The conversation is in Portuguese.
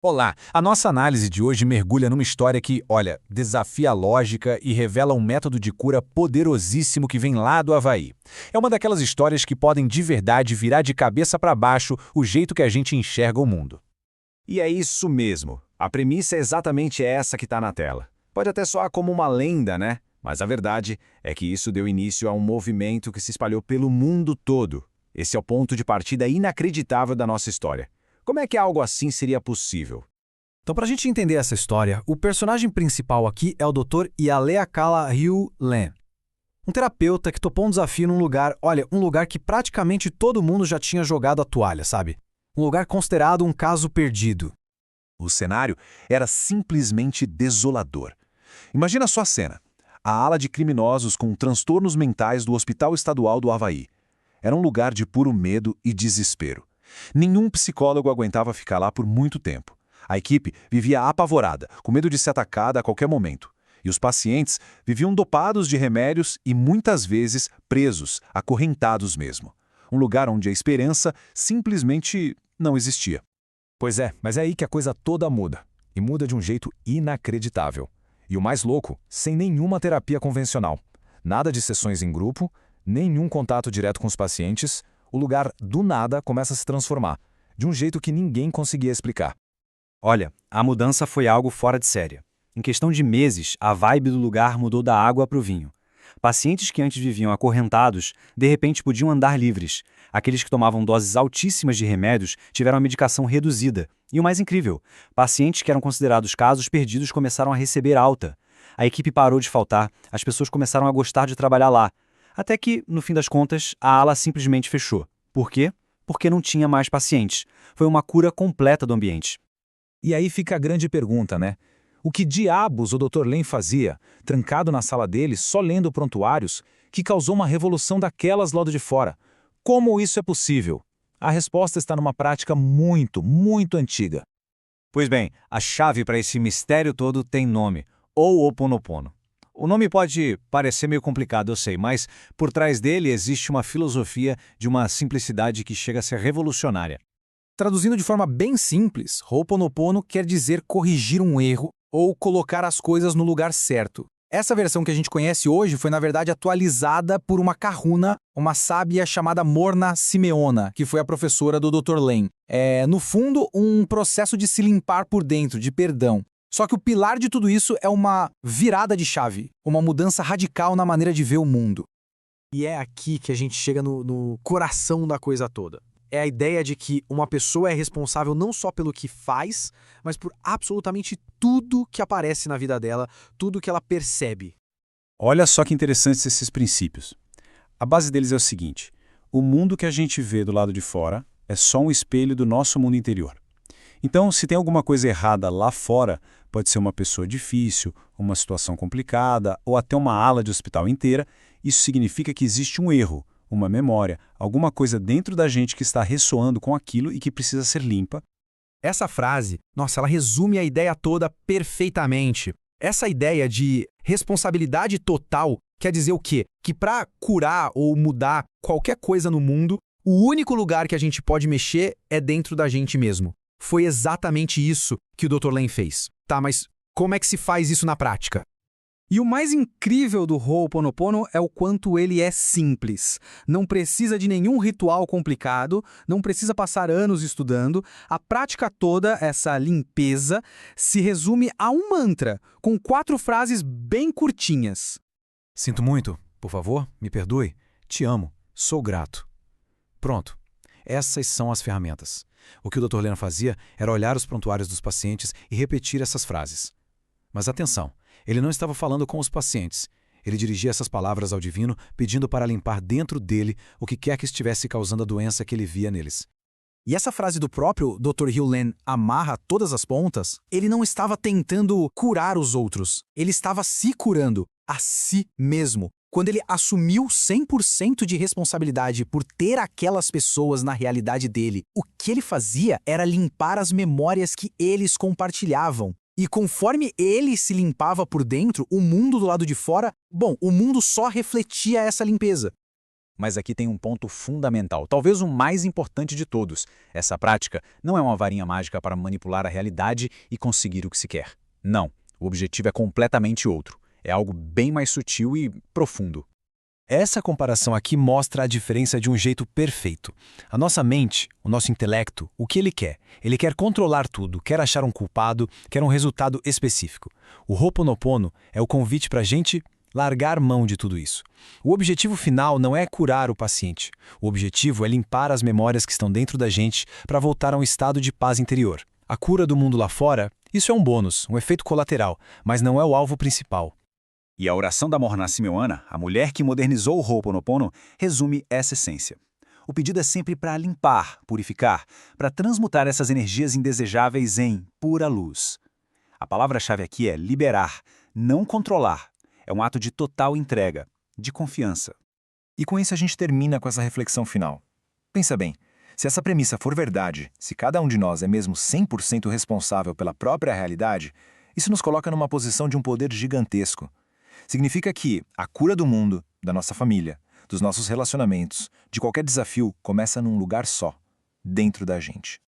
Olá, a nossa análise de hoje mergulha numa história que, olha, desafia a lógica e revela um método de cura poderosíssimo que vem lá do Havaí. É uma daquelas histórias que podem de verdade virar de cabeça para baixo o jeito que a gente enxerga o mundo. E é isso mesmo. A premissa é exatamente essa que está na tela. Pode até soar como uma lenda, né? Mas a verdade é que isso deu início a um movimento que se espalhou pelo mundo todo. Esse é o ponto de partida inacreditável da nossa história. Como é que algo assim seria possível? Então, para a gente entender essa história, o personagem principal aqui é o Dr. Yaleakala Ryu Len, um terapeuta que topou um desafio num lugar, um lugar que praticamente todo mundo já tinha jogado a toalha, sabe? Um lugar considerado um caso perdido. O cenário era simplesmente desolador. Imagina só a cena. A ala de criminosos com transtornos mentais do Hospital Estadual do Havaí. Era um lugar de puro medo e desespero. Nenhum psicólogo aguentava ficar lá por muito tempo. A equipe vivia apavorada, com medo de ser atacada a qualquer momento. E os pacientes viviam dopados de remédios e muitas vezes presos, acorrentados mesmo. Um lugar onde a esperança simplesmente não existia. Pois é, mas é aí que a coisa toda muda. E muda de um jeito inacreditável. E o mais louco, sem nenhuma terapia convencional. Nada de sessões em grupo, nenhum contato direto com os pacientes. O lugar, do nada, começa a se transformar, de um jeito que ninguém conseguia explicar. Olha, a mudança foi algo fora de série. Em questão de meses, a vibe do lugar mudou da água para o vinho. Pacientes que antes viviam acorrentados, de repente podiam andar livres. Aqueles que tomavam doses altíssimas de remédios tiveram a medicação reduzida. E o mais incrível, pacientes que eram considerados casos perdidos começaram a receber alta. A equipe parou de faltar, as pessoas começaram a gostar de trabalhar lá. Até que, no fim das contas, a ala simplesmente fechou. Por quê? Porque não tinha mais pacientes. Foi uma cura completa do ambiente. E aí fica a grande pergunta, né? O que diabos o Dr. Len fazia, trancado na sala dele, só lendo prontuários, que causou uma revolução daquelas lá de fora? Como isso é possível? A resposta está numa prática muito, muito antiga. Pois bem, a chave para esse mistério todo tem nome: Ho'oponopono. O nome pode parecer meio complicado, eu sei, mas por trás dele existe uma filosofia de uma simplicidade que chega a ser revolucionária. Traduzindo de forma bem simples, Ho'oponopono quer dizer corrigir um erro ou colocar as coisas no lugar certo. Essa versão que a gente conhece hoje foi, na verdade, atualizada por uma kahuna, uma sábia chamada Morna Simeona, que foi a professora do Dr. Len. É, no fundo, um processo de se limpar por dentro, de perdão. Só que o pilar de tudo isso é uma virada de chave, uma mudança radical na maneira de ver o mundo. E é aqui que a gente chega no coração da coisa toda. É a ideia de que uma pessoa é responsável não só pelo que faz, mas por absolutamente tudo que aparece na vida dela, tudo que ela percebe. Olha só que interessantes esses princípios. A base deles é o seguinte: o mundo que a gente vê do lado de fora é só um espelho do nosso mundo interior. Então, se tem alguma coisa errada lá fora, pode ser uma pessoa difícil, uma situação complicada ou até uma ala de hospital inteira, isso significa que existe um erro, uma memória, alguma coisa dentro da gente que está ressoando com aquilo e que precisa ser limpa. Essa frase, ela resume a ideia toda perfeitamente. Essa ideia de responsabilidade total quer dizer o quê? Que para curar ou mudar qualquer coisa no mundo, o único lugar que a gente pode mexer é dentro da gente mesmo. Foi exatamente isso que o Dr. Len fez. Tá, mas como é que se faz isso na prática? E o mais incrível do Ho'oponopono é o quanto ele é simples. Não precisa de nenhum ritual complicado, não precisa passar anos estudando. A prática toda, essa limpeza, se resume a um mantra, com 4 frases bem curtinhas. Sinto muito, por favor, me perdoe, te amo, sou grato. Pronto, essas são as ferramentas. O que o Dr. Len fazia era olhar os prontuários dos pacientes e repetir essas frases. Mas atenção, ele não estava falando com os pacientes. Ele dirigia essas palavras ao divino, pedindo para limpar dentro dele o que quer que estivesse causando a doença que ele via neles. E essa frase do próprio Dr. Ryu Len amarra todas as pontas. Ele não estava tentando curar os outros. Ele estava se curando a si mesmo. Quando ele assumiu 100% de responsabilidade por ter aquelas pessoas na realidade dele, o que ele fazia era limpar as memórias que eles compartilhavam. E conforme ele se limpava por dentro, o mundo do lado de fora, o mundo só refletia essa limpeza. Mas aqui tem um ponto fundamental, talvez o mais importante de todos. Essa prática não é uma varinha mágica para manipular a realidade e conseguir o que se quer. Não, o objetivo é completamente outro. É algo bem mais sutil e profundo. Essa comparação aqui mostra a diferença de um jeito perfeito. A nossa mente, o nosso intelecto, o que ele quer? Ele quer controlar tudo, quer achar um culpado, quer um resultado específico. O Ho'oponopono é o convite para a gente largar mão de tudo isso. O objetivo final não é curar o paciente. O objetivo é limpar as memórias que estão dentro da gente para voltar a um estado de paz interior. A cura do mundo lá fora, isso é um bônus, um efeito colateral, mas não é o alvo principal. E a oração da Morna Simeona, a mulher que modernizou o Ho'oponopono, resume essa essência. O pedido é sempre para limpar, purificar, para transmutar essas energias indesejáveis em pura luz. A palavra-chave aqui é liberar, não controlar. É um ato de total entrega, de confiança. E com isso a gente termina com essa reflexão final. Pensa bem, se essa premissa for verdade, se cada um de nós é mesmo 100% responsável pela própria realidade, isso nos coloca numa posição de um poder gigantesco. Significa que a cura do mundo, da nossa família, dos nossos relacionamentos, de qualquer desafio, começa num lugar só, dentro da gente.